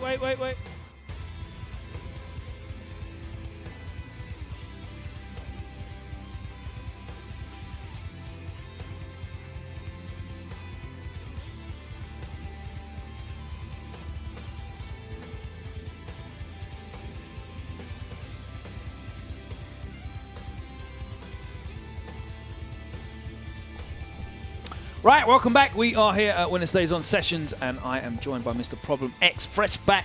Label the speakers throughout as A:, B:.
A: wait. Right, welcome back. We are here at WinnerStaysOn Sessions, and I am joined by Mr. Problem X, fresh back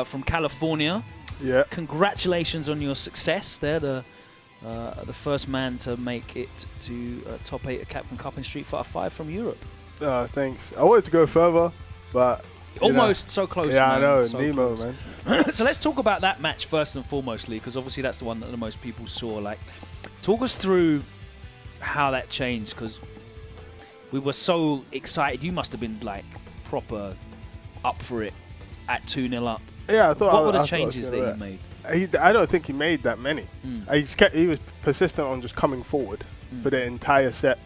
A: from California.
B: Yeah.
A: Congratulations on your success. They're the first man to make it to top 8 at Capcom Cup in Street Fighter 5 from Europe.
B: Thanks. I wanted to go further, but
A: almost so close.
B: Yeah,
A: man.
B: I know,
A: so
B: Nemo,
A: close.
B: man.
A: So let's talk about that match first and foremostly, because obviously that's the one that the most people saw. Like, talk us through how that changed, because we were so excited. You must have been like proper up for it at 2-0 up.
B: Yeah, I thought.
A: What were the changes that he made?
B: I don't think he made that many. He was persistent on just coming forward for the entire set.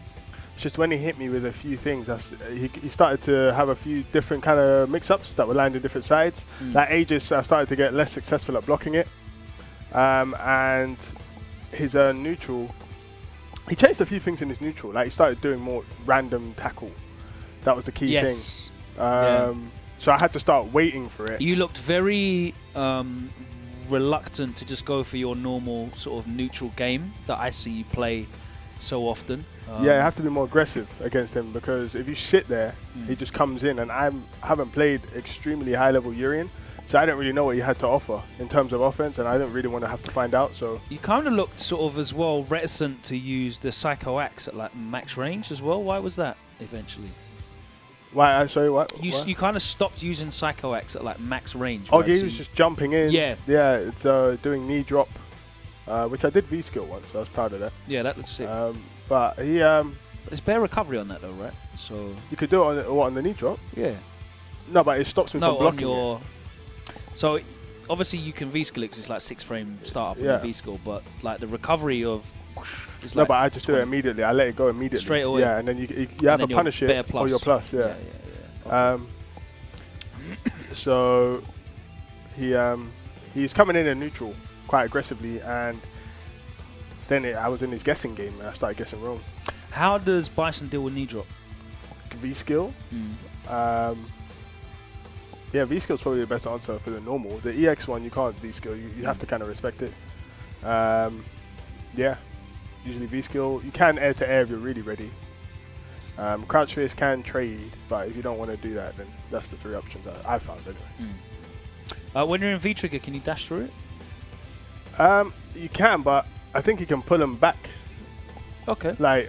B: It's just when he hit me with a few things, he started to have a few different kind of mix-ups that were landing different sides. That Aegis, I started to get less successful at blocking it. And his neutral, he changed a few things in his neutral. Like, he started doing more random tackle. That was the key thing. So I had to start waiting for it.
A: You looked very reluctant to just go for your normal sort of neutral game that I see you play so often.
B: Yeah, you have to be more aggressive against him, because if you sit there, he just comes in, and I haven't played extremely high-level Urian, so I don't really know what he had to offer in terms of offense, and I don't really want to have to find out. So
A: you kind of looked sort of as well reticent to use the Psycho Axe at like max range as well. Why was that eventually?
B: Why? Sorry, what?
A: You kind of stopped using Psycho Axe at like max range.
B: Oh,
A: right?
B: he
A: So
B: was just jumping in.
A: Yeah.
B: Yeah, it's doing knee drop, which I did V-skill once, so I was proud of that.
A: Yeah, that looks sick.
B: But he...
A: There's bare recovery on that though, right? So
B: you could do it on the knee drop?
A: Yeah.
B: No, but it stops me from blocking it.
A: So obviously you can V-skill it because it's like 6-frame startup on the V-skill, but like the recovery of... Is
B: no, but I just do it immediately. I let it go immediately.
A: Straight away.
B: Yeah, and then you have to punish it for your plus. Yeah. Okay. So he's coming in neutral quite aggressively, and then I was in his guessing game, and I started guessing wrong.
A: How does Bison deal with knee drop?
B: V-skill. Yeah, V-skill is probably the best answer for the normal. The EX one, you can't V-skill. You have to kind of respect it. Yeah, usually V-skill. You can air-to-air if you're really ready. Crouch face can trade, but if you don't want to do that, then that's the 3 options that I found anyway.
A: When you're in V-trigger, can you dash through
B: it? You can, but I think you can pull them back.
A: Okay.
B: Like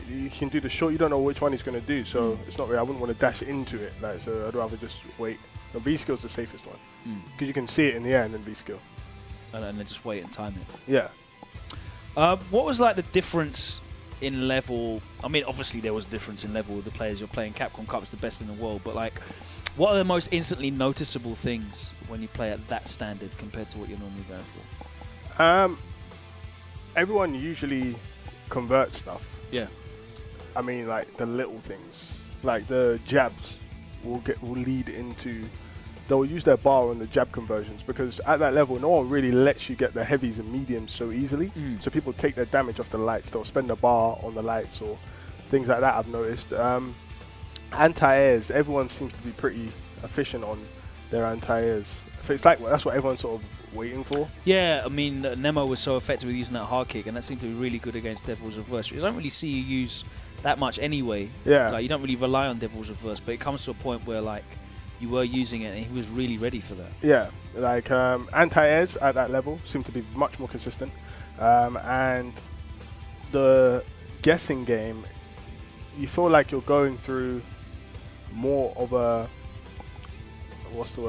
B: you can do the short. You don't know which one he's going to do, so it's not really. I wouldn't want to dash into it. Like, so I'd rather just wait. The V-skill is the safest one because you can see it in the air and then V-skill.
A: And then just wait and time it.
B: Yeah.
A: What was like the difference in level? I mean, obviously there was a difference in level with the players you're playing. Capcom Cup is the best in the world, but like, what are the most instantly noticeable things when you play at that standard compared to what you're normally going for?
B: Everyone usually converts stuff.
A: Yeah.
B: I mean, like the little things, like the jabs will lead into. They'll use their bar on the jab conversions, because at that level, no one really lets you get the heavies and mediums so easily. So people take their damage off the lights. They'll spend a bar on the lights or things like that. I've noticed. Anti-airs, everyone seems to be pretty efficient on their anti-airs. It's like that's what everyone's sort of waiting for.
A: Yeah, I mean, Nemo was so effective with using that hard kick, and that seemed to be really good against Devil's Reverse. I don't really see you use that much anyway.
B: Yeah.
A: Like, you don't really rely on Devil's Reverse, but it comes to a point where like you were using it and he was really ready for that.
B: Yeah, like anti-airs at that level seem to be much more consistent. And the guessing game, you feel like you're going through more of a,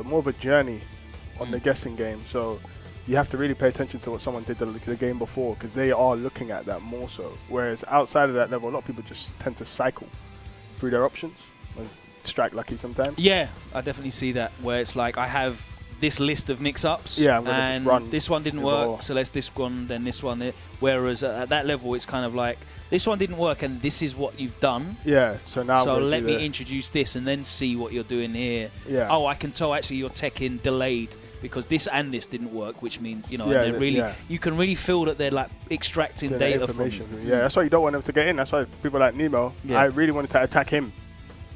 B: more of a journey on the guessing game. So you have to really pay attention to what someone did the game before, because they are looking at that more so. Whereas outside of that level, a lot of people just tend to cycle through their options and strike lucky sometimes.
A: Yeah, I definitely see that, where it's like I have this list of mix-ups,
B: and
A: this one didn't work, so let's this one, then this one. Whereas at that level, it's kind of like this one didn't work, and this is what you've done.
B: Yeah, so now
A: So let me introduce this and then see what you're doing here.
B: Yeah.
A: Oh, I can tell actually you're teching delayed because this and this didn't work, which means, you know,
B: Yeah,
A: and they're really,
B: yeah.
A: you can really feel that they're like extracting data from you.
B: Yeah, that's why you don't want them to get in. That's why people like Nemo, I really wanted to attack him.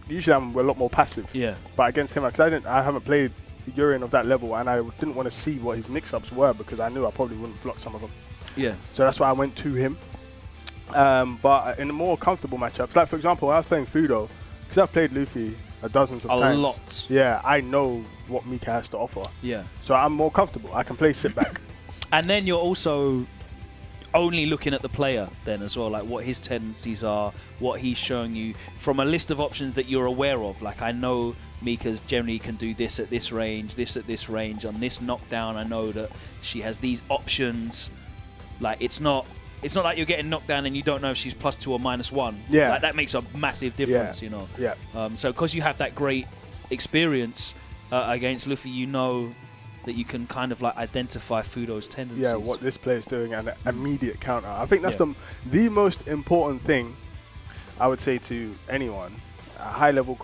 B: Usually I'm a lot more passive.
A: Yeah.
B: But against him, because I haven't played Urian of that level, and I didn't want to see what his mix-ups were because I knew I probably wouldn't block some of them.
A: Yeah.
B: So that's why I went to him. But in the more comfortable matchups, like for example, when I was playing Fudo, because I've played Luffy dozens of times.
A: A lot.
B: Yeah, I know what Mika has to offer.
A: Yeah.
B: So I'm more comfortable. I can play sit back.
A: And then you're also only looking at the player then as well, like what his tendencies are, what he's showing you from a list of options that you're aware of. Like I know Mika's generally can do this at this range, this at this range. On this knockdown, I know that she has these options. Like it's not like you're getting knocked down and you don't know if she's +2 or -1.
B: Yeah.
A: Like that makes a massive difference, you know.
B: Yeah.
A: So because you have that great experience against Luffy, you know that you can kind of like identify Fudo's tendencies.
B: Yeah, what this player is doing and an immediate counter. I think that's the most important thing I would say to anyone, a high-level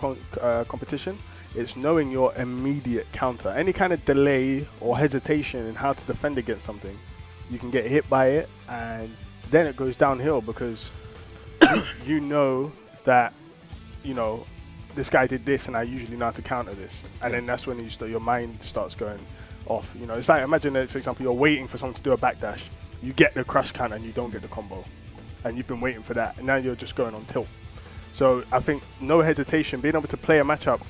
B: competition, is knowing your immediate counter. Any kind of delay or hesitation in how to defend against something, you can get hit by it, and then it goes downhill because you know that, you know, this guy did this and I usually know how to counter this. And then that's when your mind starts going off. You know, it's like, imagine that, for example, you're waiting for someone to do a backdash. You get the crush counter and you don't get the combo. And you've been waiting for that. And now you're just going on tilt. So I think no hesitation, being able to play a matchup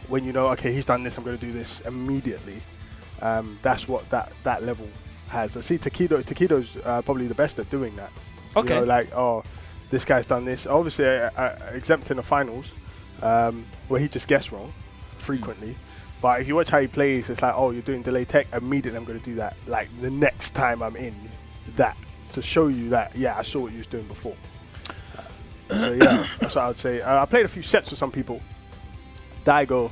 B: when you know, okay, he's done this, I'm going to do this immediately. That's what that level has. I see Takedo's probably the best at doing that.
A: Okay.
B: You know, like, oh, this guy's done this. Obviously, exempt in the finals, where he just gets wrong frequently. But if you watch how he plays, it's like, oh, you're doing delay tech, immediately I'm going to do that. Like, the next time I'm in that, to show you that, yeah, I saw what you was doing before. So, yeah, that's what I would say. I played a few sets with some people. Daigo,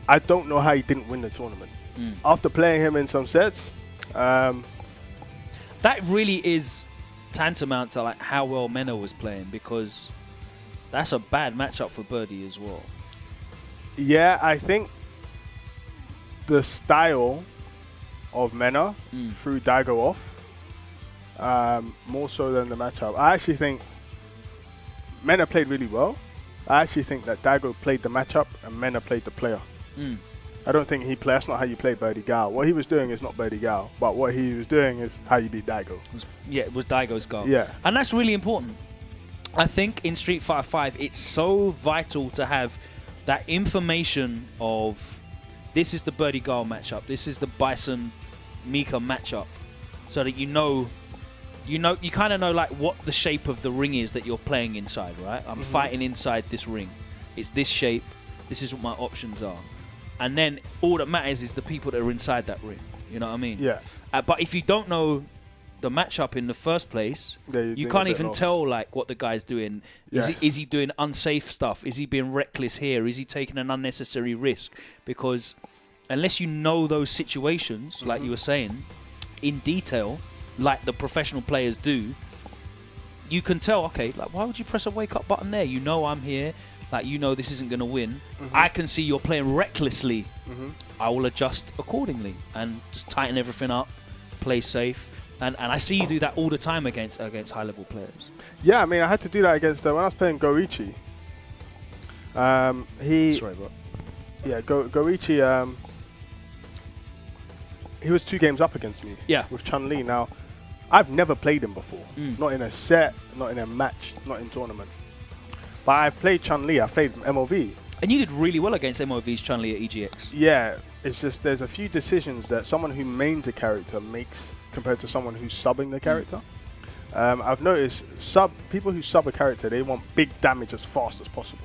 B: I don't know how he didn't win the tournament. After playing him in some sets,
A: that really is tantamount to like how well Mena was playing, because that's a bad matchup for Birdie as well.
B: Yeah, I think the style of Mena threw Daigo off more so than the matchup. I actually think Mena played really well. I actually think that Daigo played the matchup and Mena played the player. I don't think he played. That's not how you play Birdie Gao. What he was doing is not Birdie Gao, but what he was doing is how you beat Daigo.
A: It was Daigo's goal.
B: Yeah.
A: And that's really important. I think in Street Fighter 5, it's so vital to have that information of this is the Birdie Gao matchup, this is the Bison Mika matchup, so that you kind of know like what the shape of the ring is that you're playing inside, right? I'm fighting inside this ring. It's this shape. This is what my options are. And then all that matters is the people that are inside that ring. You know what I mean?
B: Yeah.
A: But if you don't know the matchup in the first place, you can't even tell like what the guy's doing.
B: Yes.
A: Is he doing unsafe stuff? Is he being reckless here? Is he taking an unnecessary risk? Because unless you know those situations, like you were saying, in detail, like the professional players do, you can tell, okay, like why would you press a wake up button there? You know I'm here. Like, you know this isn't going to win. I can see you're playing recklessly. I will adjust accordingly and just tighten everything up, play safe. And I see you do that all the time against high-level players.
B: Yeah, I mean, I had to do that against when I was playing Goichi.
A: Sorry, bro.
B: Yeah, Goichi, he was 2 games up against me.
A: Yeah.
B: With Chun-Li. Now, I've never played him before. Not in a set, not in a match, not in tournament. But I've played Chun-Li, I've played MOV.
A: And you did really well against MOV's Chun-Li at EGX.
B: Yeah, it's just there's a few decisions that someone who mains a character makes compared to someone who's subbing the character. I've noticed people who sub a character, they want big damage as fast as possible.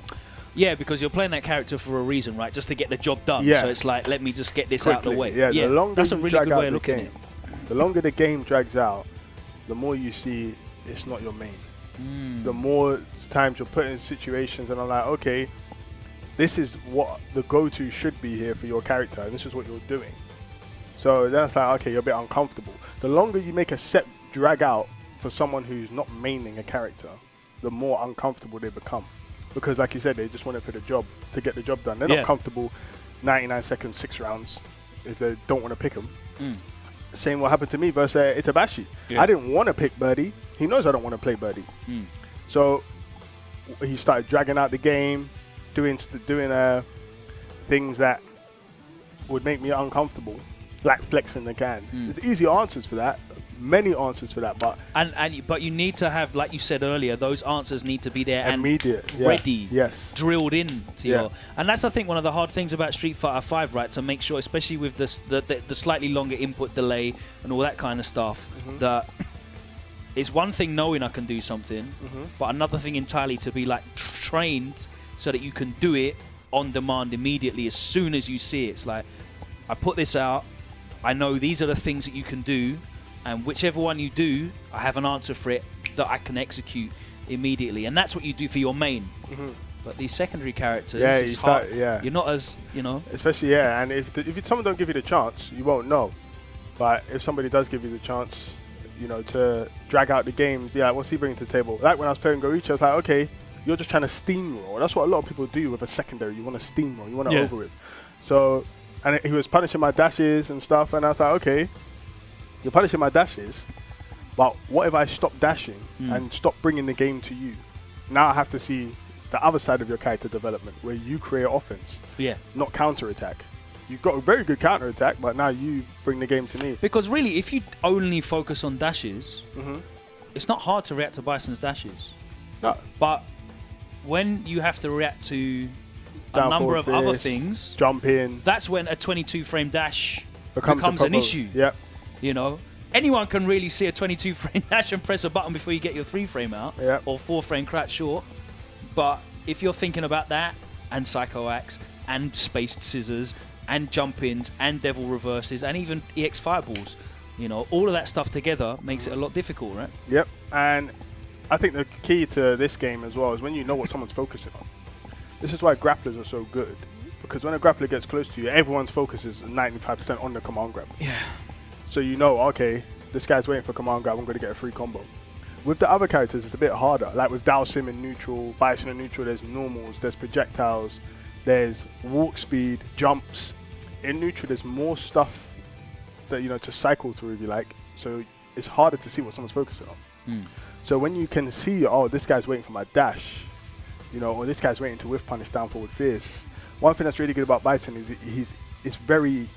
A: Yeah, because you're playing that character for a reason, right? Just to get the job done.
B: Yeah.
A: So it's like, let me just get this out of the way.
B: Yeah, the longer
A: that's a
B: you
A: really
B: drag
A: good
B: out
A: way of
B: the
A: looking
B: game,
A: at it.
B: the longer the game drags out, the more you see it's not your main. The more times you're put in situations and I'm like, okay, this is what the go-to should be here for your character, and this is what you're doing. So that's like, okay, you're a bit uncomfortable. The longer you make a set drag out for someone who's not maining a character, the more uncomfortable they become. Because like you said, they just want it for the job, to get the job done. They're not comfortable 99 seconds, 6 rounds, if they don't want to pick him. Same what happened to me versus Itabashi. I didn't want to pick Birdie. He knows I don't want to play Birdie. So he started dragging out the game, doing things that would make me uncomfortable, like flexing the can. There's easy answers for that, many answers for that, but
A: but you need to have, like you said earlier, those answers need to be there
B: immediate,
A: and ready, drilled in to
B: Yeah.
A: your. And that's I think one of the hard things about Street Fighter 5, right? To make sure, especially with the slightly longer input delay and all that kind of stuff, that it's one thing knowing I can do something, but another thing entirely to be like trained so that you can do it on demand immediately as soon as you see it. It's like, I put this out, I know these are the things that you can do, and whichever one you do, I have an answer for it that I can execute immediately. And that's what you do for your main. But these secondary characters, it's hard. You're not as, you know.
B: Especially, and if someone don't give you the chance, you won't know. But if somebody does give you the chance, you know, to drag out the game, be like, what's he bringing to the table? Like when I was playing Goichi, I was like, okay, you're just trying to steamroll. That's what a lot of people do with a secondary. You want to steamroll. You want to over it. So, and he was punishing my dashes and stuff, and I was like, okay, you're punishing my dashes, but what if I stop dashing and stop bringing the game to you? Now I have to see the other side of your character development, where you create offense, not counter-attack. You've got a very good counter-attack, but now you bring the game to me.
A: Because really, if you only focus on dashes, it's not hard to react to Bison's dashes.
B: No.
A: But when you have to react to a number of other things,
B: jump in,
A: that's when a 22-frame dash becomes an issue.
B: Yep.
A: You know, anyone can really see a 22-frame dash and press a button before you get your 3-frame out, or 4-frame crouch short. But if you're thinking about that, and Psycho Axe, and spaced scissors, and jump-ins, and devil reverses, and even EX fireballs, you know, all of that stuff together makes it a lot difficult, right?
B: Yep. And I think the key to this game as well is when you know what someone's focusing on. This is why grapplers are so good, because when a grappler gets close to you, everyone's focus is 95% on the command grab. So you know, okay, this guy's waiting for command grab, I'm going to get a free combo. With the other characters, it's a bit harder. Like with Dalsim in neutral, Bison in neutral, there's normals, there's projectiles, there's walk speed, jumps. In neutral, there's more stuff that, you know, to cycle through, if you like. So it's harder to see what someone's focusing on. So when you can see, oh, this guy's waiting for my dash, you know, or this guy's waiting to whiff punish down forward fierce. One thing that's really good about Bison is it's very,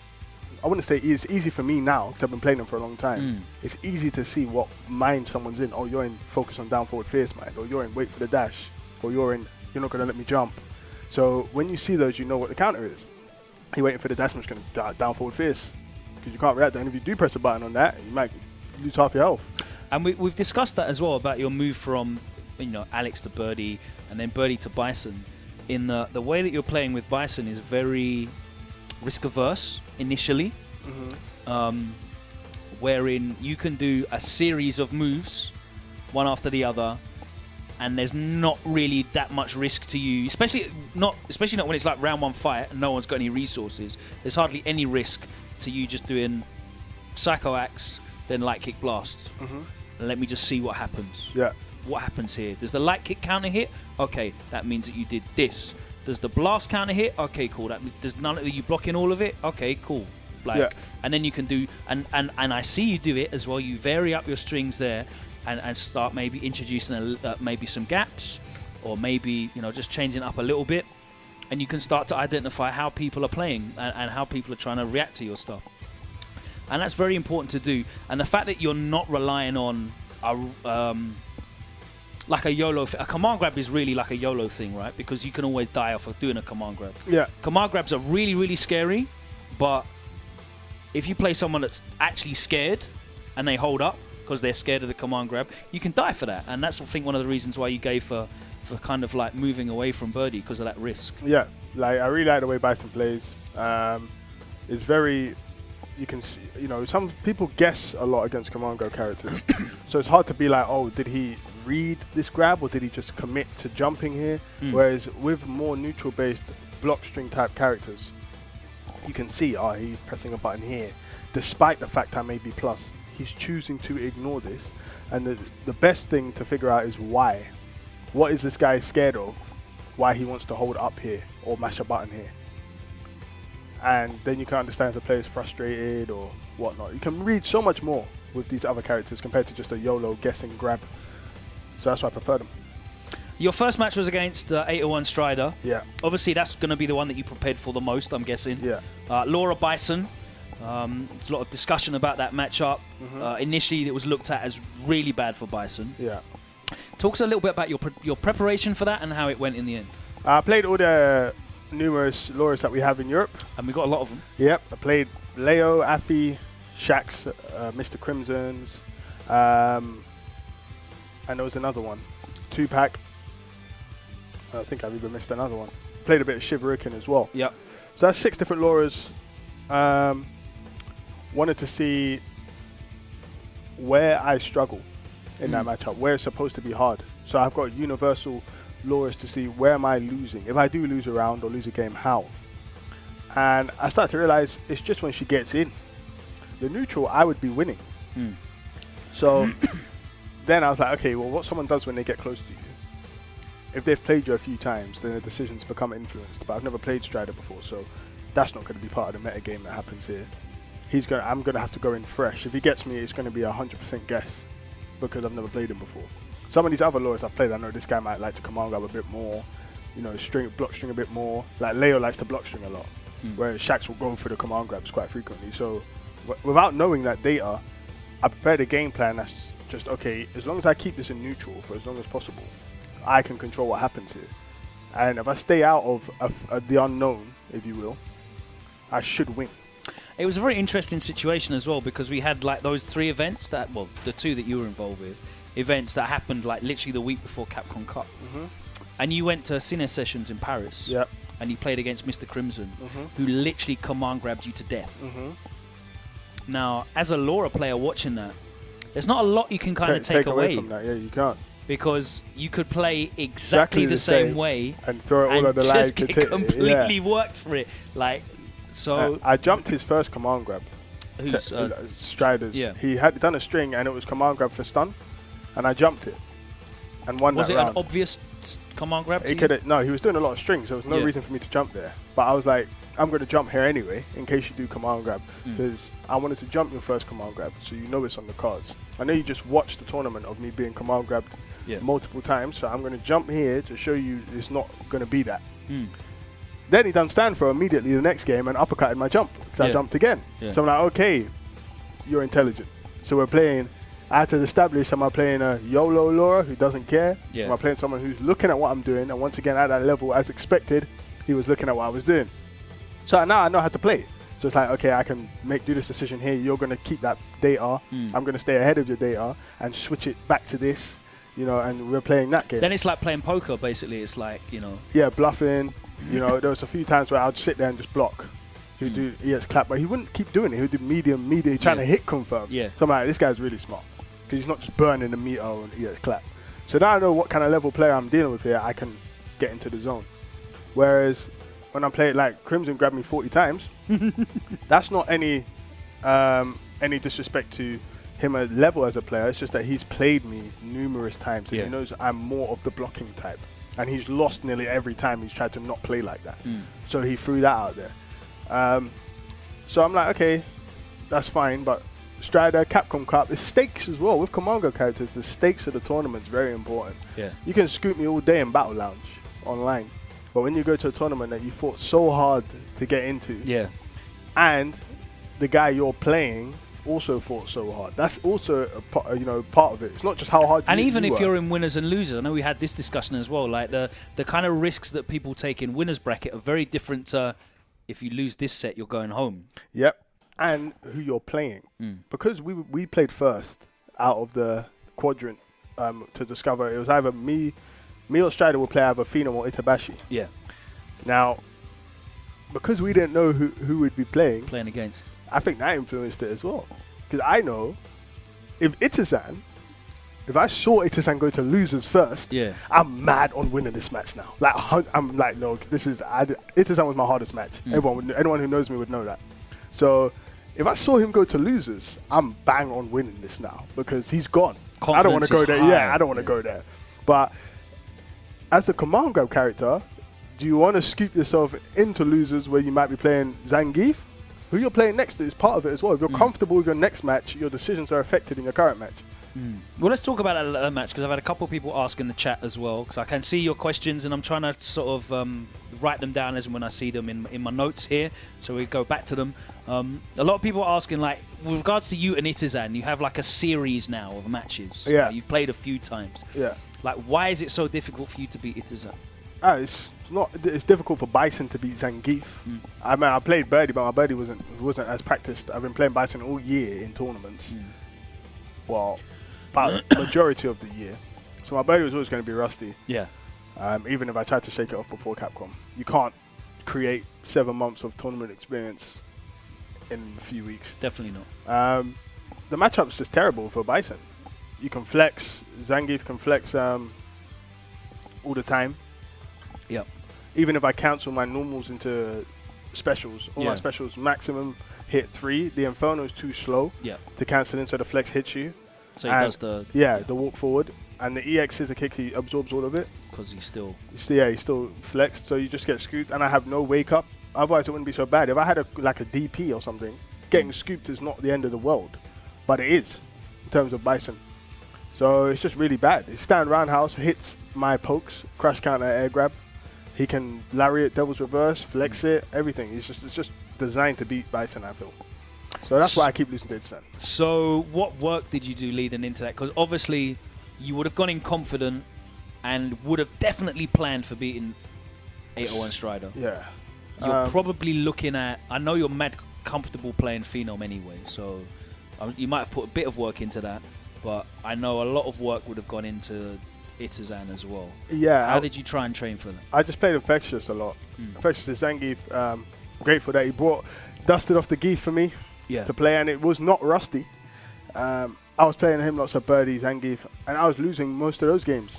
B: I wouldn't say it's easy for me now, because I've been playing them for a long time. It's easy to see what mind someone's in. Oh, you're in focus on down forward fierce mind, or you're in wait for the dash, or you're not going to let me jump. So when you see those, you know what the counter is. You're waiting for the dash, I'm just going to down forward fierce, because you can't react. And if you do press a button on that, you might lose half your health.
A: And we've discussed that as well, about your move from, you know, Alex to Birdie, and then Birdie to Bison. In the way that you're playing with Bison is very risk-averse initially, wherein you can do a series of moves, one after the other, and there's not really that much risk to you, especially not when it's like round one fight and no one's got any resources. There's hardly any risk to you just doing Psycho Axe, then light kick blast. And let me just see what happens. What happens here? Does the light kick counter hit? Okay, that means that you did this. Does the blast counter hit? Okay, cool. That does none of you blocking all of it? Okay, cool. Like, and then you can do, and I see you do it as well. You vary up your strings there, and start maybe introducing maybe some gaps, or maybe, you know, just changing it up a little bit, and you can start to identify how people are playing and how people are trying to react to your stuff. And that's very important to do. And the fact that you're not relying on like a YOLO a command grab is really like a YOLO thing, right? Because you can always die off of doing a command grab. Command grabs are really, really scary, but if you play someone that's actually scared and they hold up because they're scared of the command grab, you can die for that. And that's, I think, one of the reasons why you gave for kind of like moving away from Birdie, because of that risk. Like
B: I really like the way Bison plays. It's very, you can see, you know, some people guess a lot against command grab characters. So it's hard to be like, oh, did he read this grab, or did he just commit to jumping here? Whereas with more neutral based block string type characters, you can see, oh, he's pressing a button here, despite the fact I may be plus, he's choosing to ignore this. And the best thing to figure out is why. What is this guy scared of? Why he wants to hold up here or mash a button here. And then you can understand if the player is frustrated or whatnot. You can read so much more with these other characters compared to just a YOLO guess and grab. So that's why I prefer them.
A: Your first match was against 801 Strider.
B: Yeah.
A: Obviously, that's going to be the one that you prepared for the most, I'm guessing.
B: Yeah.
A: Laura Bison. There's a lot of discussion about that matchup. Initially, it was looked at as really bad for Bison.
B: Yeah.
A: Talk us a little bit about your preparation for that and how it went in the end.
B: I played all the numerous Lauras that we have in Europe.
A: And we got a lot of them.
B: Yep. I played Leo, Afi, Shax, Mr. Crimson's, and there was another one. 2-pack. I think I've even missed another one. Played a bit of Shiverikin as well.
A: Yep.
B: So that's 6 different Lauras. Wanted to see where I struggle in that matchup, where it's supposed to be hard. So I've got universal Lauras to see where am I losing. If I do lose a round or lose a game, how? And I started to realize it's just when she gets in. The neutral, I would be winning. So then I was like, okay, well, what someone does when they get close to you, if they've played you a few times, then the decisions become influenced. But I've never played Strider before, so that's not going to be part of the meta game that happens here. I'm going to have to go in fresh. If he gets me, it's going to be a 100% guess because I've never played him before. Some of these other Lauras I've played, I know this guy might like to command grab a bit more, you know, block string a bit more. Like Leo likes to block string a lot, whereas Shax will go for the command grabs quite frequently. So without knowing that data, I prepared a game plan that's just, okay, as long as I keep this in neutral for as long as possible, I can control what happens here. And if I stay out of the unknown, if you will, I should win.
A: It was a very interesting situation as well because we had like those 3 events that, well, the 2 that you were involved with, events that happened like literally the week before Capcom Cup. And you went to WSO Sessions in Paris.
B: Yep.
A: And you played against Mr. Crimson, who literally command grabbed you to death. Now, as a Laura player watching that, there's not a lot you can kind of take away
B: from that. Yeah, you can't.
A: Because you could play exactly the same way
B: and throw it all on the line.
A: Just get completely worked for it. Like, so
B: I jumped his first command grab.
A: Who's
B: Strider's.
A: Yeah.
B: He had done a string and it was command grab for stun, and I jumped it and won
A: was
B: that
A: it
B: round.
A: An obvious command grab?
B: No, he was doing a lot of strings. There was no reason for me to jump there. But I was like, I'm going to jump here anyway in case you do command grab because I wanted to jump your first command grab so you know it's on the cards. I know you just watched the tournament of me being command grabbed multiple times, so I'm going to jump here to show you it's not going to be that. Then he done stand throw immediately the next game and uppercutted my jump because I jumped again. So I'm like, okay, you're intelligent. So we're playing. I had to establish, am I playing a YOLO Laura who doesn't care? Am I playing someone who's looking at what I'm doing? And once again, at that level, as expected, he was looking at what I was doing. So now I know how to play. So it's like, okay, I can do this decision here. You're going to keep that data. I'm going to stay ahead of your data and switch it back to this, you know, and we're playing that game.
A: Then it's like playing poker, basically. It's like, you know.
B: Yeah, bluffing. You know, there was a few times where I'd sit there and just block. He'd do ES clap, but he wouldn't keep doing it. He would do medium, trying to hit confirm. So I'm like, this guy's really smart because he's not just burning the meter on ES clap. So now I know what kind of level player I'm dealing with here. I can get into the zone. Whereas when I'm playing, like Crimson grabbed me 40 times, that's not any disrespect to him as level as a player. It's just that he's played me numerous times and he knows I'm more of the blocking type. And he's lost nearly every time he's tried to not play like that. So he threw that out there. So I'm like, okay, that's fine. But Strider, Capcom Cup, there's stakes as well. With Commander characters, the stakes of the tournament's very important. You can scoop me all day in Battle Lounge online. But when you go to a tournament that you fought so hard to get into, and the guy you're playing also fought so hard, that's also a part of it. It's not just how hard.
A: And even if you're in winners and losers, I know we had this discussion as well. Like the kind of risks that people take in winners bracket are very different. If you lose this set, you're going home. Yep,
B: and who you're playing, because we played first out of the quadrant to discover it was either me or Strider will play either Phenom or Itabashi. Now, because we didn't know who we'd be playing
A: against,
B: I think that influenced it as well. Because I know if I saw Itazan go to losers first, I'm mad on winning this match now. Like I'm like, no, Itazan was my hardest match. Anyone who knows me would know that. So if I saw him go to losers, I'm bang on winning this now because he's gone. I don't want to go there.
A: high.
B: Yeah, I don't want to go there. But as the command grab character, do you want to scoop yourself into losers where you might be playing Zangief? Who you're playing next is part of it as well. If you're comfortable with your next match, your decisions are affected in your current match.
A: Well, let's talk about that match, because I've had a couple of people ask in the chat as well, because I can see your questions and I'm trying to sort of write them down as and when I see them in my notes here, so we go back to them. A lot of people are asking, like, with regards to you and Itazan, you have like a series now of matches.
B: Yeah.
A: You've played a few times.
B: Yeah.
A: Like, why is it so difficult for you to beat Itazan?
B: It's difficult for Bison to beat Zangief. I mean, I played Birdie, but my Birdie wasn't as practiced. I've been playing Bison all year in tournaments. Well, about majority of the year. So my Birdie was always going to be rusty.
A: Yeah.
B: Even if I tried to shake it off before Capcom. You can't create 7 months of tournament experience in a few weeks.
A: Definitely not.
B: The matchup's just terrible for Bison. You can flex. Zangief can flex all the time.
A: Yep.
B: Even if I cancel my normals into specials, all my specials maximum hit 3. The Inferno is too slow to cancel in, so the flex hits you.
A: So he does the...
B: the walk forward. And the EX is a kick, he absorbs all of it.
A: Because he's still...
B: he's still flexed, so you just get scooped. And I have no wake up. Otherwise, it wouldn't be so bad. If I had like a DP or something, getting scooped is not the end of the world. But it is, in terms of Bison. So it's just really bad. His stand roundhouse hits my pokes, crash counter, air grab. He can lariat, devil's reverse, flex it, everything. It's just designed to beat Bison, I feel. So that's why I keep losing to Itazan.
A: So what work did you do leading into that? Because obviously you would have gone in confident and would have definitely planned for beating 801 Strider.
B: Yeah.
A: You're probably looking at... I know you're mad comfortable playing Phenom anyway, so you might have put a bit of work into that, but I know a lot of work would have gone into Itazan as well.
B: Yeah.
A: How did you try and train for that?
B: I just played Infectious a lot. Infectious is Zangief. Grateful that he dusted off the Geef for me to play, and it was not rusty. I was playing him lots of Birdie, Zangief, and I was losing most of those games,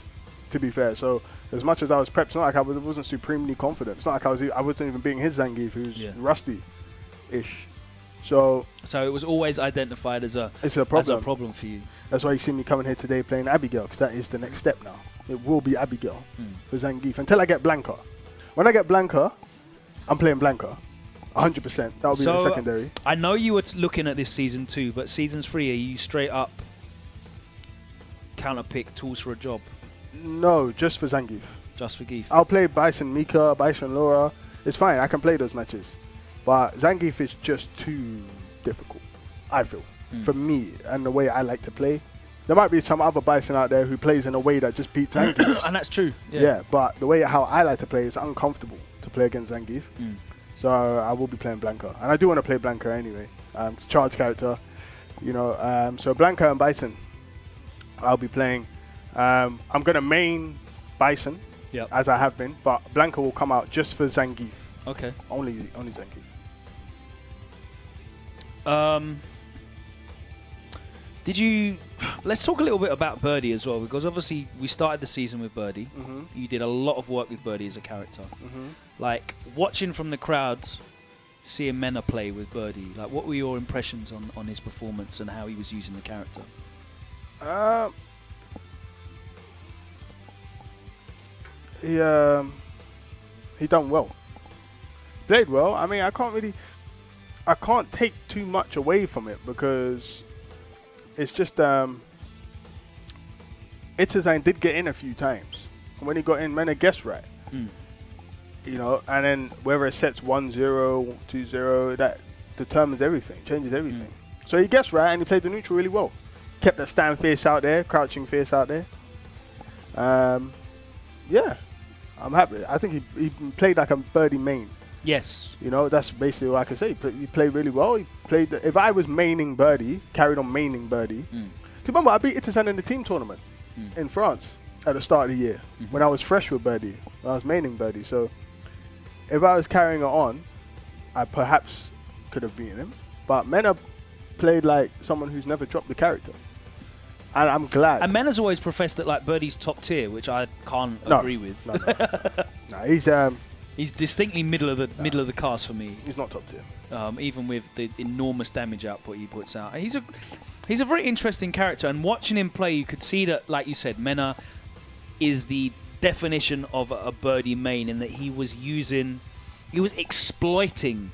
B: to be fair. So as much as I was prepped, it's not like I wasn't supremely confident. It's not like I wasn't even beating his Zangief, who's rusty-ish. So it
A: was always identified as a problem for you.
B: That's why you see me coming here today playing Abigail, because that is the next step now. It will be Abigail for Zangief until I get Blanca. When I get Blanca, I'm playing Blanca. 100%. That will be the secondary.
A: I know you were looking at this season 2, but seasons 3, are you straight up counter pick tools for a job?
B: No, just for Zangief.
A: Just for Geef.
B: I'll play Bison Mika, Bison Laura. It's fine. I can play those matches. But Zangief is just too difficult, I feel, for me and the way I like to play. There might be some other Bison out there who plays in a way that just beats Zangief.
A: And that's true.
B: Yeah, but the way how I like to play is uncomfortable to play against Zangief. So I will be playing Blanca. And I do want to play Blanca anyway. It's a charge character, you know. So Blanca and Bison, I'll be playing. I'm going to main Bison, as I have been, but Blanca will come out just for Zangief.
A: Okay.
B: Only Zangief.
A: Let's talk a little bit about Birdie as well, because obviously we started the season with Birdie. You did a lot of work with Birdie as a character. Like, watching from the crowd, seeing Mena play with Birdie, like, what were your impressions on his performance and how he was using the character?
B: He done well. Played well. I mean, I can't take too much away from it, because it's just Itazan did get in a few times. And when he got in, Mena guessed right. You know, and then whether it sets 1-0, 2-0, that determines everything, changes everything. So he guessed right, and he played the neutral really well. Kept that stand face out there, crouching face out there. Yeah, I'm happy. I think he played like a Birdie main.
A: Yes.
B: You know, that's basically what I can say. He played really well. He played. If I was maining Birdie, carried on maining Birdie. Remember, I beat Itazan in the team tournament in France at the start of the year when I was fresh with Birdie. I was maining Birdie. So if I was carrying it on, I perhaps could have beaten him. But Mena played like someone who's never dropped the character. And I'm glad.
A: And Mena's always professed that like Birdie's top tier, which I can't agree with.
B: No,
A: he's distinctly middle of the cast for me.
B: He's not top tier.
A: Even with the enormous damage output he puts out. He's a very interesting character, and watching him play, you could see that, like you said, Mena is the definition of a Birdie main in that he was exploiting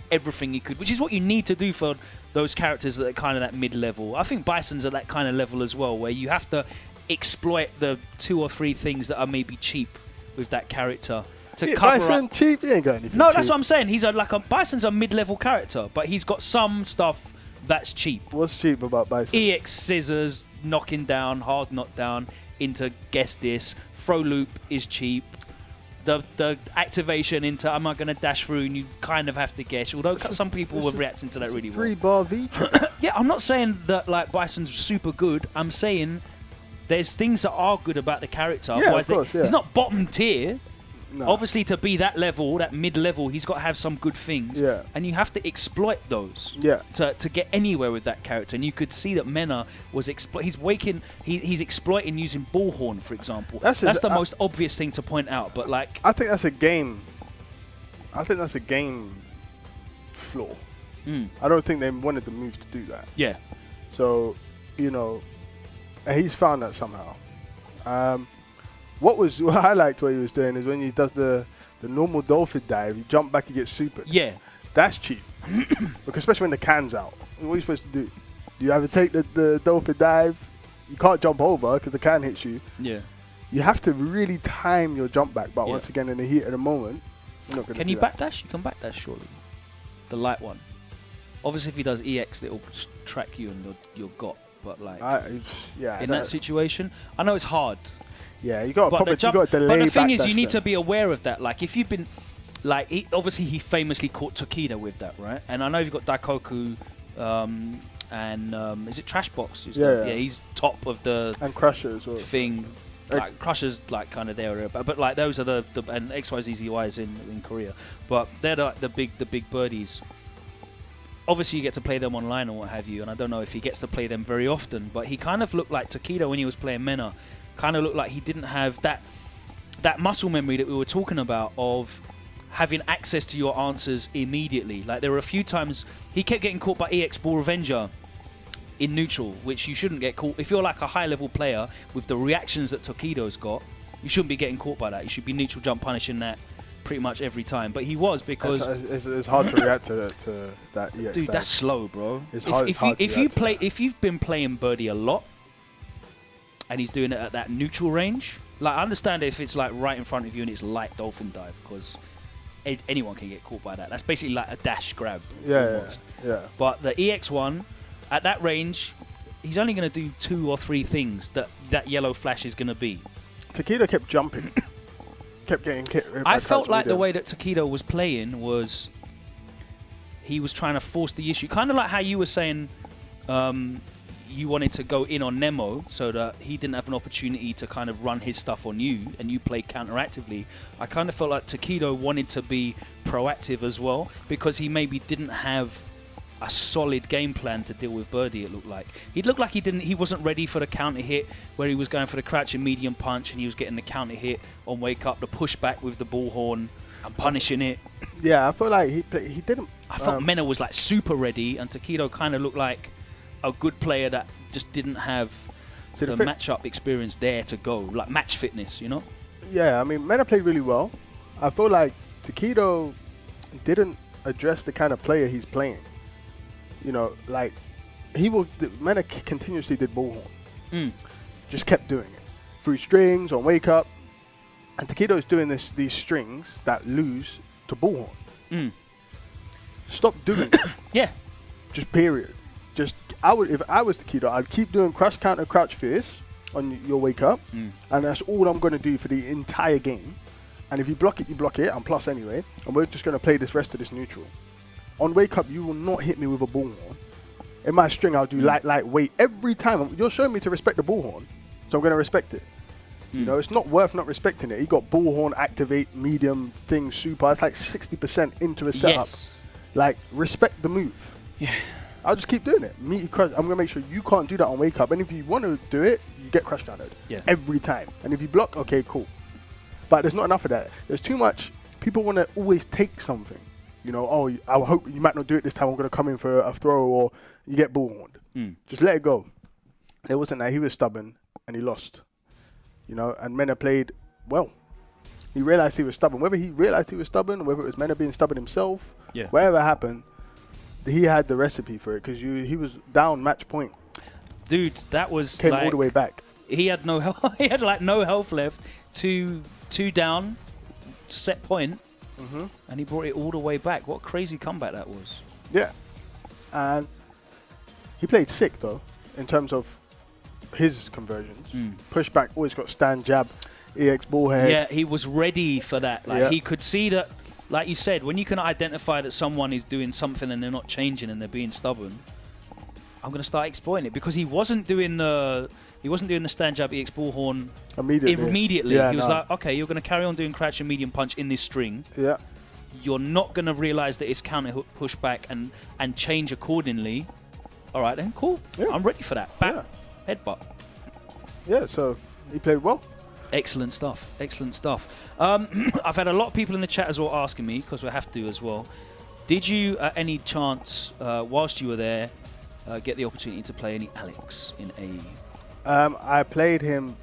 A: everything he could, which is what you need to do for those characters that are kind of that mid-level. I think Bison's at that kind of level as well, where you have to exploit the 2 or 3 things that are maybe cheap with that character to cover
B: Bison
A: up.
B: cheap? He ain't got anything
A: No,
B: cheap.
A: that's what I'm saying. He's Bison's a mid-level character, but he's got some stuff that's cheap.
B: What's cheap about Bison?
A: EX scissors, knocking down, hard knockdown, into guess this. Throw loop is cheap. The activation into am I going to dash through and you kind of have to guess, although some people were reacting to that really well.
B: 3-bar V.
A: Yeah, I'm not saying that like Bison's super good. I'm saying there's things that are good about the character.
B: Yeah,
A: Otherwise,
B: of course,
A: he's not bottom tier.
B: No.
A: Obviously, to be that level, that mid-level, he's got to have some good things.
B: Yeah.
A: And you have to exploit those
B: Yeah.
A: to get anywhere with that character. And you could see that Mena was he's exploiting using Bullhorn, for example. That's the most obvious thing to point out. But like,
B: I think that's a game flaw. I don't think they wanted the move to do that.
A: Yeah.
B: So, and he's found that somehow. What I liked what he was doing is when he does the normal dolphin dive, you jump back, you get super.
A: Yeah.
B: That's cheap. Because especially when the can's out. What are you supposed to do? Do you either take the dolphin dive? You can't jump over because the can hits you.
A: Yeah.
B: You have to really time your jump back. But once again, in the heat of the moment, you're not going to do that.
A: Can you backdash? You can backdash, surely. The light one. Obviously, if he does EX, it'll track you and you're got. But like, in that situation, I know it's hard.
B: Yeah, you got to delay.
A: But the thing is, you need to be aware of that. Like, if you've been, like, obviously he famously caught Tokido with that, right? And I know you've got Daikoku, and is it Trashbox?
B: Yeah,
A: he's top of the
B: and Crusher as well.
A: Thing. Like Crusher's like kind of there, but like those are the and XYZZY is in Korea, but they're the big birdies. Obviously, you get to play them online and what have you, and I don't know if he gets to play them very often, but he kind of looked like Tokido when he was playing Mena. Kind of looked like he didn't have that muscle memory that we were talking about of having access to your answers immediately. Like, there were a few times he kept getting caught by EX Ball Revenger in neutral, which you shouldn't get caught. If you're like a high-level player with the reactions that Tokido's got, you shouldn't be getting caught by that. You should be neutral jump punishing that pretty much every time. But he was, because
B: it's hard to react to that EX.
A: Dude, that's slow, bro.
B: If
A: you've been playing Birdie a lot, and he's doing it at that neutral range. Like, I understand if it's like right in front of you and it's light dolphin dive, because anyone can get caught by that. That's basically like a dash grab.
B: Yeah.
A: But the EX one, at that range, he's only going to do 2 or 3 things that yellow flash is going to be.
B: Takedo kept jumping. Kept getting hit.
A: I felt like the way that Takedo was playing was he was trying to force the issue. Kind of like how you were saying you wanted to go in on Nemo so that he didn't have an opportunity to kind of run his stuff on you and you played counteractively. I kind of felt like Takedo wanted to be proactive as well, because he maybe didn't have a solid game plan to deal with Birdie. It looked like he wasn't ready for the counter hit where he was going for the crouching medium punch and he was getting the counter hit on wake up, the pushback with the bullhorn and punishing it.
B: Yeah, I feel like he didn't.
A: I felt Mena was like super ready, and Takedo kind of looked like a good player that just didn't have the matchup experience there to go, like match fitness, you know?
B: Yeah, I mean, Mena played really well. I feel like Takedo didn't address the kind of player he's playing. Like, Mena continuously did bullhorn. Just kept doing it. Through strings, on wake up. And Takedo's doing these strings that lose to bullhorn. Stop doing it.
A: Yeah.
B: Just period. If I was Takedo, I'd keep doing crush counter crouch fierce on your wake up, and that's all I'm going to do for the entire game. And if you block it, you block it. I'm plus anyway, and we're just going to play this rest of this neutral. On wake up, you will not hit me with a bullhorn. In my string, I'll do light, weight every time. You're showing me to respect the bullhorn, so I'm going to respect it. It's not worth not respecting it. He got bullhorn, activate, medium, thing, super. It's like 60% into a setup.
A: Yes.
B: Like, respect the move.
A: Yeah.
B: I'll just keep doing it. I'm going to make sure you can't do that on wake up. And if you want to do it, you get crush countered.
A: Yeah.
B: Every time. And if you block, okay, cool. But there's not enough of that. There's too much. People want to always take something. You know, oh, I hope you might not do it this time. I'm going to come in for a throw, or you get bullhorned. Just let it go. It wasn't that. He was stubborn and he lost. You know, and Mena played well. He realized he was stubborn. Whether he realized he was stubborn, whether it was Mena being stubborn himself, whatever happened, he had the recipe for it because he was down match point.
A: Dude, that was
B: came
A: like,
B: all the way back.
A: He had no health. He had like no health left. Two down, set point, and he brought it all the way back. What a crazy comeback that was.
B: Yeah, and he played sick though in terms of his conversions. Pushback, always got stand, jab, EX ball head.
A: Yeah, he was ready for that. Like he could see that, like you said, when you can identify that someone is doing something and they're not changing and they're being stubborn, I'm going to start exploiting it, because he wasn't doing the stand jab EX bullhorn immediately.
B: Yeah,
A: he was like, okay, you're going to carry on doing crouch and medium punch in this string.
B: Yeah.
A: You're not going to realize that it's counter hook pushback and change accordingly. All right then, cool. Yeah. I'm ready for that. Bam. Headbutt.
B: Yeah, so he played well.
A: Excellent stuff. Excellent stuff. I've had a lot of people in the chat as well asking me, because we have to as well. Did you, at any chance, whilst you were there, get the opportunity to play any Alex in AE?
B: I played him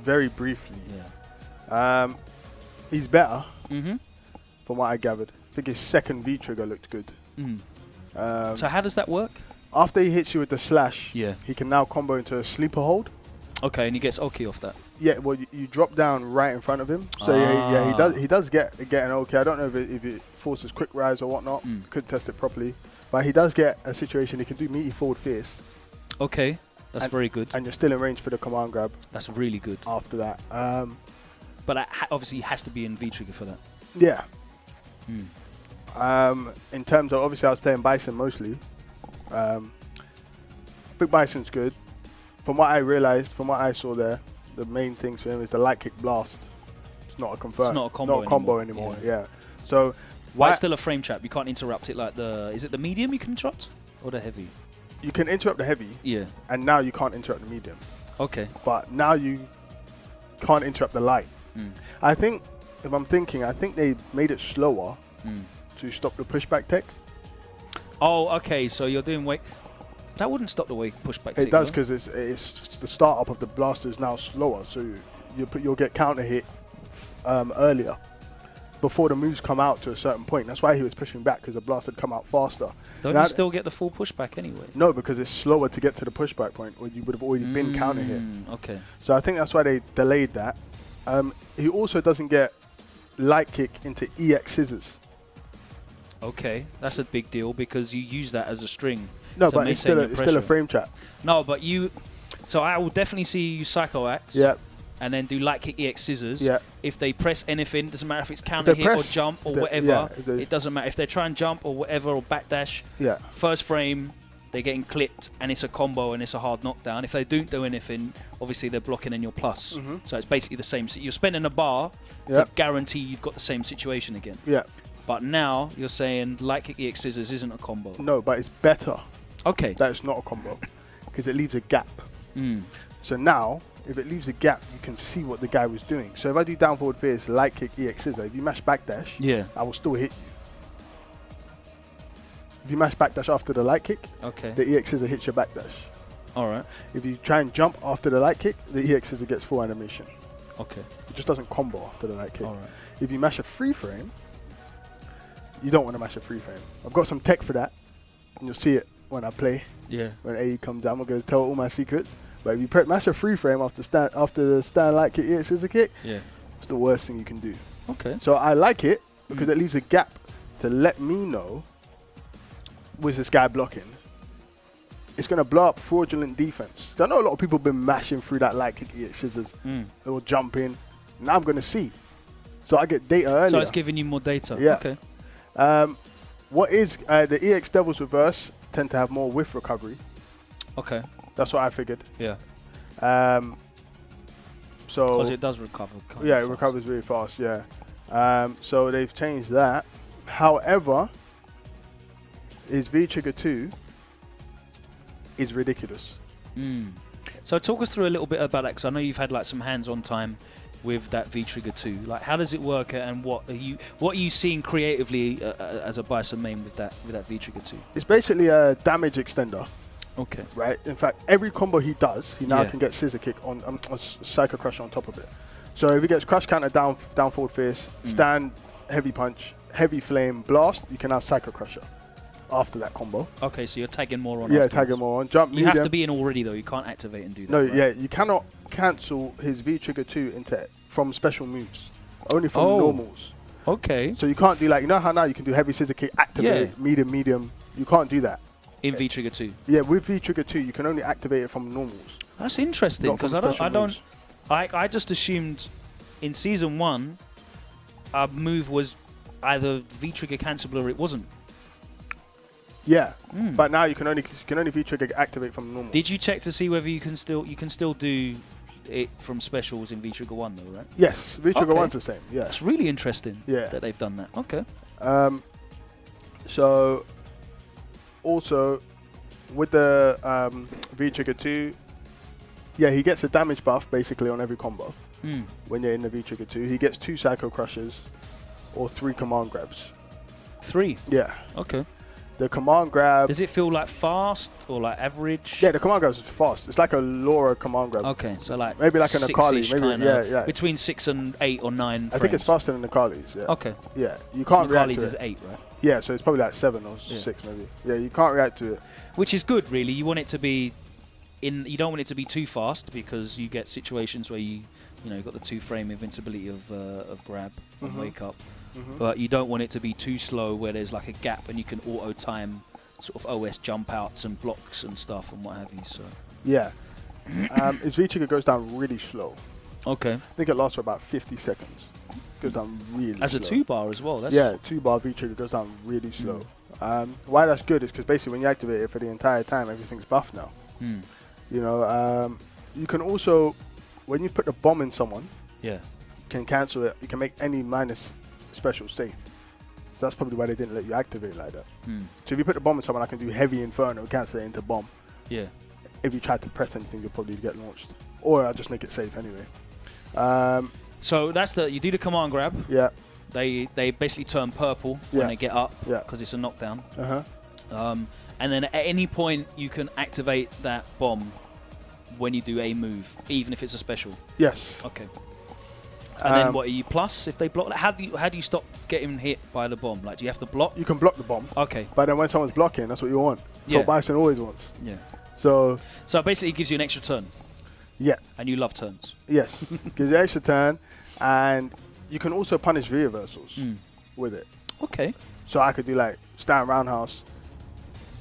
B: very briefly.
A: Yeah.
B: He's better, from what I gathered. I think his second V trigger looked good.
A: So how does that work?
B: After he hits you with the slash,
A: he
B: can now combo into a sleeper hold.
A: Okay, and he gets Oki off that.
B: Yeah, well, you drop down right in front of him. So he does get an Oki. I don't know if it forces quick rise or whatnot. Could test it properly. But he does get a situation he can do meaty forward fierce.
A: Okay, that's very good.
B: And you're still in range for the command grab.
A: That's really good.
B: After that.
A: But that obviously has to be in V-trigger for that.
B: Yeah. In terms of, obviously I was playing Bison mostly. I think Bison's good. From what I realized, from what I saw there, the main things for him is the light kick blast. It's not a confirm.
A: It's not a combo
B: anymore. Yeah. So
A: why it's still a frame trap? You can't interrupt it like the. Is it the medium you can interrupt, or the heavy?
B: You can interrupt the heavy.
A: Yeah.
B: And now you can't interrupt the medium.
A: Okay.
B: But now you can't interrupt the light. I think, if I'm thinking, I think they made it slower to stop the pushback tech.
A: Oh, okay. So you're doing weight. That wouldn't stop the way pushback.
B: It does, because it's the startup of the blaster is now slower, so you'll get counter hit earlier before the moves come out to a certain point. That's why he was pushing back, because the blaster had come out faster.
A: Don't you still get the full pushback anyway?
B: No, because it's slower to get to the pushback point, where you would have already been counter hit.
A: Okay.
B: So I think that's why they delayed that. He also doesn't get light kick into EX scissors.
A: Okay, that's a big deal, because you use that as a string.
B: No, but it's still a frame trap.
A: No, but so I will definitely see you Psycho Axe.
B: Yeah.
A: And then do light kick EX scissors.
B: Yeah.
A: If they press anything, doesn't matter if it's counter hit or jump or whatever. It doesn't matter if they try and jump or whatever or backdash.
B: Yeah.
A: First frame, they're getting clipped and it's a combo and it's a hard knockdown. If they don't do anything, obviously they're blocking in your plus. So it's basically the same. So you're spending a bar to guarantee you've got the same situation again.
B: Yeah.
A: But now you're saying light kick EX scissors isn't a combo.
B: No, but it's better.
A: Okay.
B: That it's not a combo, because it leaves a gap. So now, if it leaves a gap, you can see what the guy was doing. So if I do down forward fierce, light kick, EX scissor, if you mash backdash, I will still hit you. If you mash backdash after the light kick, the EX scissor hits your backdash.
A: All right.
B: If you try and jump after the light kick, the EX scissor gets full animation.
A: Okay.
B: It just doesn't combo after the light kick.
A: All right.
B: If you mash a free frame, you don't want to mash a free frame. I've got some tech for that, and you'll see it when I play.
A: Yeah.
B: When AE comes out, I'm not going to tell all my secrets. But if you mash a free frame after the stand light kick, EX scissor kick, it's the worst thing you can do.
A: Okay.
B: So I like it because it leaves a gap to let me know, was this guy blocking? It's going to blow up fraudulent defense. I know a lot of people have been mashing through that light kick, EX scissors, or jumping. Now I'm going to see. So I get data earlier.
A: So it's giving you more data.
B: Yeah.
A: Okay.
B: What is the EX Devils reverse tend to have more whiff recovery.
A: Okay.
B: That's what I figured.
A: Yeah.
B: So
A: because it does recover.
B: Yeah, it recovers really fast. Yeah. So they've changed that. However, his V trigger 2 is ridiculous.
A: So talk us through a little bit about that, because I know you've had like some hands-on time with that V-Trigger 2? Like, how does it work, and what are you seeing creatively as a Bison main with that V-Trigger 2?
B: It's basically a damage extender.
A: Okay.
B: Right. In fact, every combo he does, he now
A: Yeah.
B: can get scissor kick on Psycho Crush on top of it. So if he gets crush counter down forward fierce, stand, heavy punch, heavy flame, blast, you can now Psycho Crusher after that combo.
A: Okay, so you're tagging more on.
B: Yeah,
A: afterwards.
B: tagging more on. Jump
A: You
B: medium.
A: have to be in already though. You can't activate and do that.
B: No,
A: right?
B: yeah, you cannot cancel his V-Trigger 2 from special moves. Only from normals.
A: Okay.
B: So you can't do, like, you know how now you can do heavy scissor kick, activate, medium. You can't do that.
A: In V-Trigger 2.
B: Yeah, with V-Trigger 2, you can only activate it from normals.
A: That's interesting,
B: Not from
A: because
B: special moves.
A: I just assumed in season 1 our move was either V-Trigger cancelable or it wasn't.
B: Yeah, but now you can only V-Trigger activate from normal.
A: Did you check to see whether you can still do it from specials in V-Trigger 1 though, right?
B: Yes, V-Trigger
A: Okay.
B: 1's the same. Yeah.
A: That's really interesting.
B: Yeah.
A: That they've done that. Okay.
B: So also with the V-Trigger 2, yeah, he gets a damage buff basically on every combo. When you're in the V-Trigger 2, he gets 2 Psycho Crushes or 3 command grabs.
A: 3.
B: Yeah.
A: Okay.
B: The command grab.
A: Does it feel like fast or like average?
B: Yeah, the command grab is fast. It's like a Laura command grab.
A: Okay, so like
B: maybe like an Akali.
A: six-ish
B: Maybe
A: kinda,
B: yeah.
A: between 6 and 8 or 9.
B: I think it's faster than the Akali's. Yeah.
A: Okay.
B: Yeah, you can't react
A: Akali's
B: to
A: is
B: it.
A: 8, right?
B: Yeah, so it's probably like 7 or 6 maybe. Yeah, you can't react to it.
A: Which is good, really. You want it to be you don't want it to be too fast because you get situations where you've got the 2-frame invincibility of grab and wake up. But you don't want it to be too slow where there's like a gap and you can auto time sort of OS jump outs and blocks and stuff and what have you. So
B: yeah, his V-Trigger goes down really slow.
A: okay,
B: I think it lasts for about 50 seconds. Goes down really
A: as
B: slow.
A: a 2-bar as well. That's
B: Yeah, 2-bar V-Trigger goes down really slow. Why that's good is because basically when you activate it for the entire time, everything's buffed now. You can also, when you put the bomb in someone,
A: yeah.
B: you can cancel it. You can make any minus special safe. So that's probably why they didn't let you activate like that. So if you put the bomb in someone, I can do heavy inferno, cancel it into bomb.
A: Yeah.
B: If you try to press anything, you'll probably get launched. Or I'll just make it safe anyway.
A: So that's you do the command grab.
B: Yeah.
A: They basically turn purple when they get up because it's a knockdown. And then at any point you can activate that bomb when you do a move, even if it's a special.
B: Yes.
A: Okay. And then what are you plus if they block? How do you stop getting hit by the bomb? Like, do you have to block?
B: You can block the bomb.
A: Okay.
B: But then when someone's blocking, that's what you want. That's what Bison always wants.
A: Yeah.
B: So
A: it basically gives you an extra turn.
B: Yeah.
A: And you love turns.
B: Yes. Gives you an extra turn, and you can also punish V-reversals with it.
A: Okay.
B: So I could do like stand roundhouse,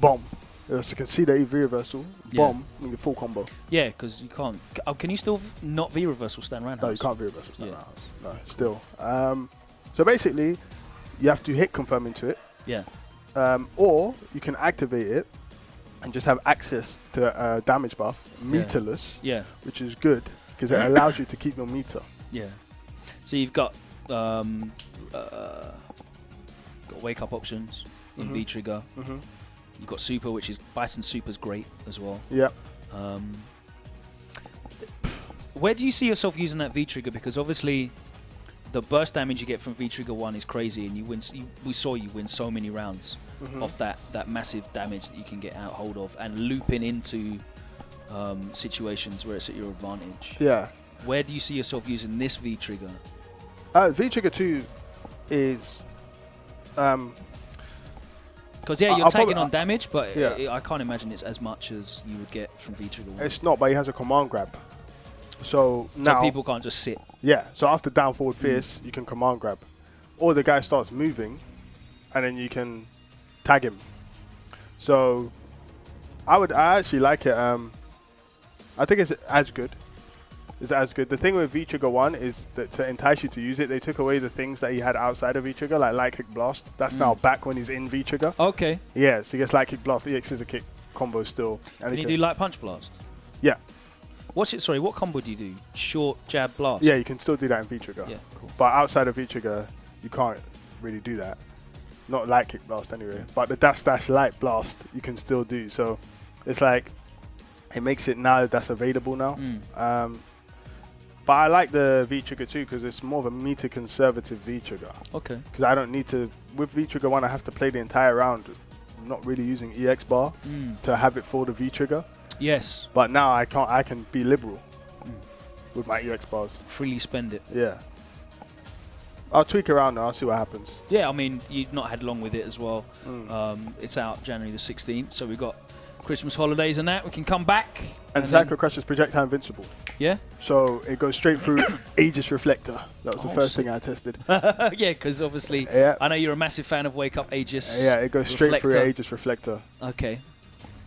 B: bomb. So you can see the V-reversal, bomb, and the full combo.
A: Yeah, because you can't. Can you still not V-reversal stand roundhouse?
B: No, you can't V-reversal stand roundhouse. No, still. So basically, you have to hit confirm into it.
A: Yeah.
B: Or you can activate it and just have access to damage buff, meterless.
A: Yeah.
B: Which is good because it allows you to keep your meter.
A: Yeah. So you've got wake up options in V-Trigger. You've got super, which is Bison Super's great as well.
B: Yeah.
A: Where do you see yourself using that V-Trigger? Because obviously the burst damage you get from V-Trigger 1 is crazy, and you win. We saw you win so many rounds off that massive damage that you can get out hold of, and looping into situations where it's at your advantage.
B: Yeah.
A: Where do you see yourself using this V-Trigger?
B: V-Trigger 2 is...
A: Because you're taking on damage, but I can't imagine it's as much as you would get from V-Trigger 1.
B: It's not, but he has a command grab. So now
A: people can't just sit.
B: Yeah, so after down forward fierce, you can command grab. Or the guy starts moving, and then you can tag him. So I actually like it. I think it's as good. It's as good. The thing with V-Trigger 1 is that to entice you to use it, they took away the things that he had outside of V-Trigger, like light kick blast. That's now back when he's in V-Trigger.
A: Okay.
B: Yeah, so he gets light kick blast, EX scissor kick combo still. And
A: can you do light punch blast?
B: Yeah.
A: Sorry, what combo do you do? Short jab blast?
B: Yeah, you can still do that in V-Trigger.
A: Yeah, cool.
B: But outside of V-Trigger, you can't really do that. Not light kick blast anyway. But the dash light blast, you can still do. So it's like, it makes it now that's available now. But I like the V-Trigger too because it's more of a meter conservative V-Trigger.
A: Okay.
B: Because I don't need to, with V-Trigger 1, I have to play the entire round. I'm not really using EX bar to have it for the V-Trigger.
A: Yes.
B: But now I can be liberal with my EX bars.
A: Freely spend it.
B: Yeah. I'll tweak around now. I'll see what happens.
A: Yeah, I mean, you've not had long with it as well. It's out January the 16th, so we've got Christmas holidays and that. We can come back.
B: And Psycho Crusher's projectile invincible.
A: Yeah?
B: So it goes straight through Aegis Reflector. That was the first thing I tested.
A: Yeah, because obviously, I know you're a massive fan of Wake Up Aegis.
B: Yeah, it goes straight through Aegis Reflector.
A: Okay.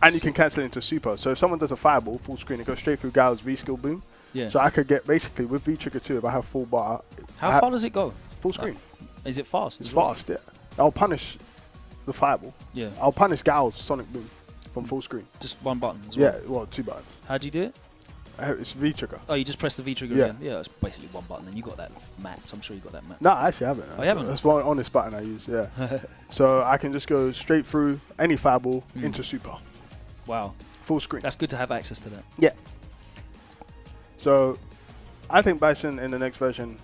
B: And you can cancel it into super. So if someone does a fireball, full screen, it goes straight through Gal's V-Skill Boom.
A: Yeah.
B: So I could get, basically, with V-Trigger 2, if I have full bar.
A: How far does it go?
B: Full screen.
A: Is it fast?
B: It's fast, yeah. I'll punish the fireball.
A: Yeah.
B: I'll punish Gal's Sonic Boom from full screen.
A: Just one button as well?
B: Yeah, well, 2 buttons.
A: How do you do it?
B: It's V-Trigger.
A: Oh, you just press the V-Trigger again? Yeah, it's basically one button, and you got that mapped. I'm sure you got that mapped.
B: No, I actually haven't.
A: Oh, you haven't?
B: That's one honest button I use, yeah. So I can just go straight through any fireball into super.
A: Wow.
B: Full screen.
A: That's good to have access to that.
B: Yeah. So I think Bison in the next version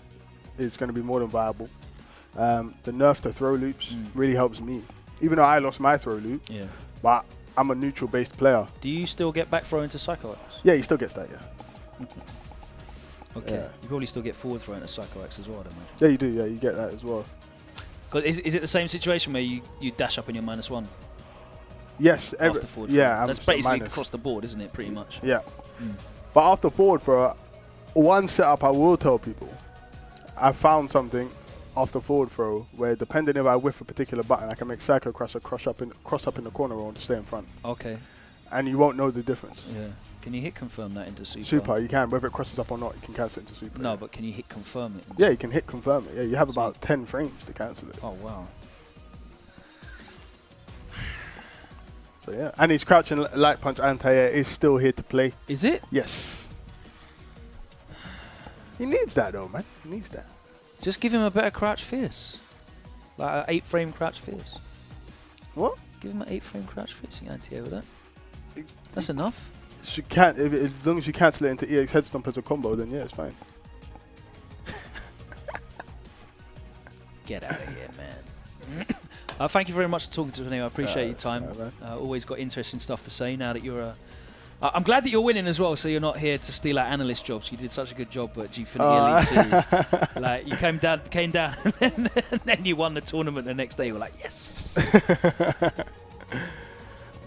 B: is going to be more than viable. The nerf to throw loops really helps me. Even though I lost my throw loop, but I'm a neutral-based player.
A: Do you still get back throw into Psycho Axe?
B: Yeah, he still gets that, yeah.
A: Okay. Yeah. You probably still get forward throw into Psycho Axe as well, I don't know.
B: Yeah, you do. Yeah, you get that as well.
A: Is it the same situation where you dash up on your -1?
B: Yes.
A: After forward
B: yeah.
A: That's basically across the board, isn't it, pretty much?
B: Yeah. But after forward throw, one setup I will tell people, I found something after forward throw where depending if I whiff a particular button, I can make Psycho Crusher cross up in the corner or stay in front.
A: Okay.
B: And you won't know the difference.
A: Yeah. Can you hit confirm that into super?
B: Super, you can. Whether it crosses up or not, you can cancel it into super.
A: No, but can you hit confirm it?
B: Yeah, you can hit confirm it. Yeah, you have about 10 frames to cancel it.
A: Oh, wow.
B: So, yeah. And his crouching light punch anti-air is still here to play.
A: Is it?
B: Yes. He needs that, though, man. He needs that.
A: Just give him a better crouch fierce. Like an 8-frame crouch fierce.
B: What?
A: Give him an 8-frame crouch fiercing anti-air with that. That's enough.
B: You can't, as long as you cancel it into EX Headstomp as a combo, then yeah, it's fine.
A: Get out of here, man. Thank you very much for talking to me. I appreciate your time. Always got interesting stuff to say now that you're I'm glad that you're winning as well, so you're not here to steal our analyst jobs. You did such a good job at Gfinity Elite Series. Like, you came down and then you won the tournament the next day. You were like, yes!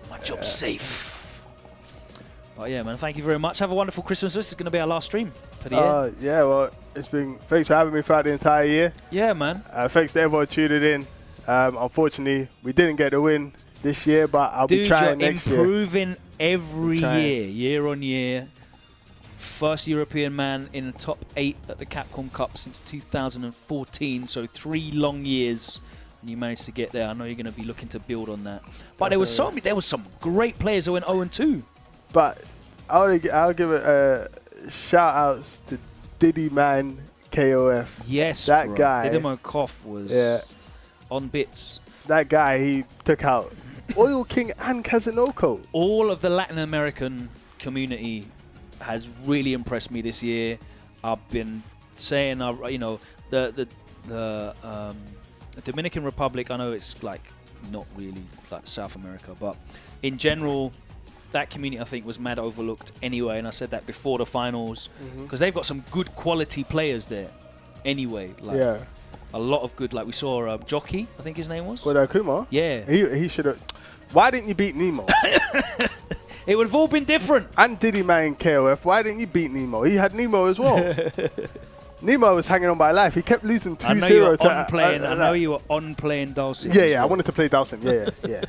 A: My job's safe. But yeah, man, thank you very much. Have a wonderful Christmas. This is going to be our last stream for the year.
B: Yeah, well, thanks for having me throughout the entire year.
A: Yeah, man.
B: Thanks to everyone tuning in. Unfortunately, we didn't get the win this year, but I'll be trying next year.
A: Improving every year on year. First European man in the top 8 at the Capcom Cup since 2014, so 3 long years. And you managed to get there. I know you're going to be looking to build on that. But there was some great players who went 0-2.
B: But I'll give it shout outs to Diddy Man KOF.
A: Yes,
B: that guy.
A: Didimo Koff was on bits.
B: That guy, he took out Oil King and Kazunoko.
A: All of the Latin American community has really impressed me this year. I've been saying, you know, the Dominican Republic, I know it's like not really like South America, but in general, that community I think was mad overlooked anyway, and I said that before the finals because they've got some good quality players there anyway. Like a lot of good, like we saw Jockey, I think his name was.
B: What, Kuma?
A: Yeah.
B: He should have. Why didn't you beat Nemo?
A: It would have all been different.
B: And Diddy Man KOF, why didn't you beat Nemo? He had Nemo as well. Nemo was hanging on by life. He kept losing 2-0 to
A: I know you were on playing Dawson.
B: Yeah, I wanted to play Dawson. Yeah.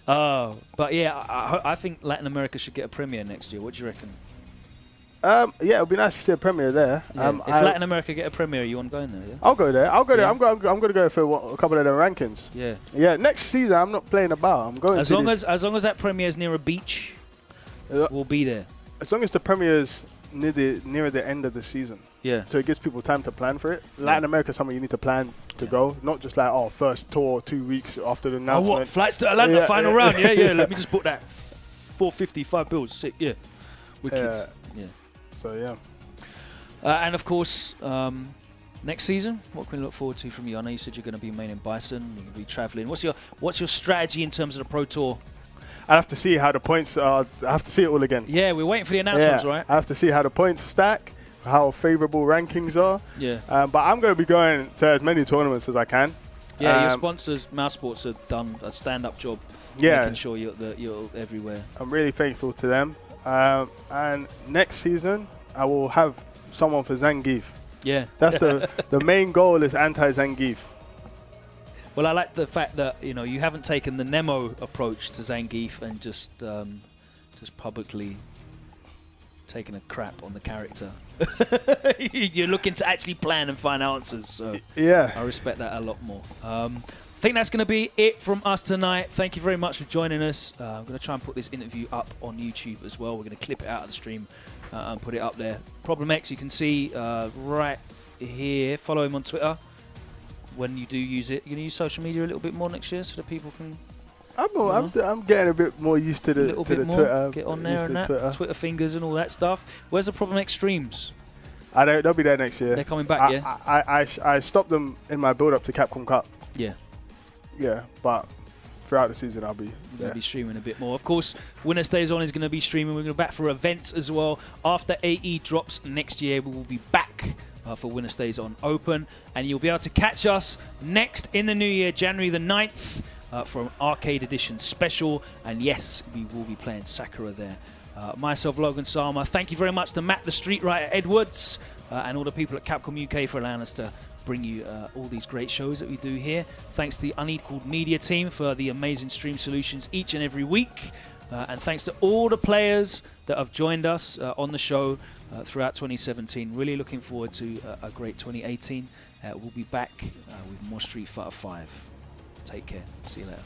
A: But yeah, I think Latin America should get a premiere next year. What do you reckon?
B: Yeah, it would be nice to see a premiere there.
A: Yeah. If Latin America get a premiere, you want to go in there? Yeah?
B: I'll go there. I'm going to go for a couple of their rankings.
A: Yeah.
B: Yeah. Next season, I'm not playing about. I'm going. As long
A: as that premiere is near a beach, we'll be there.
B: As long as the premiere is near the end of the season.
A: Yeah.
B: So it gives people time to plan for it. Latin America is somewhere you need to plan to go, not just like first tour 2 weeks after the announcement.
A: Oh, what? Flights to Atlanta, final round. Yeah. Let me just book that. 455 bills, sick. Yeah. Wicked.
B: So yeah.
A: And of course, next season, what can we look forward to from you? I know you said you're going to be main in Bison, you're going to be traveling. What's your strategy in terms of the Pro Tour?
B: I have to see how the points are. I have to see it all again.
A: Yeah, we're waiting for the announcements, right?
B: I have to see how the points stack, how favourable rankings are.
A: Yeah.
B: But I'm going to be going to as many tournaments as I can.
A: Yeah, your sponsors, Mouse Sports, have done a stand-up job making sure you're everywhere. I'm
B: really thankful to them. And next season, I will have someone for Zangief.
A: Yeah.
B: That's the main goal is anti-Zangief.
A: Well, I like the fact that you haven't taken the Nemo approach to Zangief and just publicly taken a crap on the character. You're looking to actually plan and find answers. So
B: yeah,
A: I respect that a lot more. I think that's going to be it from us tonight. Thank you very much for joining us. I'm going to try and put this interview up on YouTube as well. We're going to clip it out of the stream and put it up there. Problem X, you can see right here. Follow him on Twitter when you do use it. You're going to use social media a little bit more next year so that people can...
B: I'm getting a bit more used to the Twitter.
A: Get on there and that. Twitter fingers and all that stuff. Where's the Problem X streams?
B: They'll be there next year.
A: They're coming back, yeah?
B: I stopped them in my build-up to Capcom Cup.
A: Yeah.
B: Yeah, but throughout the season I'll be
A: going to be streaming a bit more. Of course, WinnerStaysOn is going to be streaming. We're going to be back for events as well. After AE drops next year, we will be back for WinnerStaysOn Open. And you'll be able to catch us next in the new year, January the 9th, for an Arcade Edition special. And yes, we will be playing Sakura there. Myself, Logan Sama. Thank you very much to Matt, the Street Writer Edwards, and all the people at Capcom UK for allowing us to bring you all these great shows that we do here. Thanks to the Unequalled Media team for the amazing stream solutions each and every week. And thanks to all the players that have joined us on the show throughout 2017. Really looking forward to a great 2018. We'll be back with more Street Fighter 5. Take care. See you later.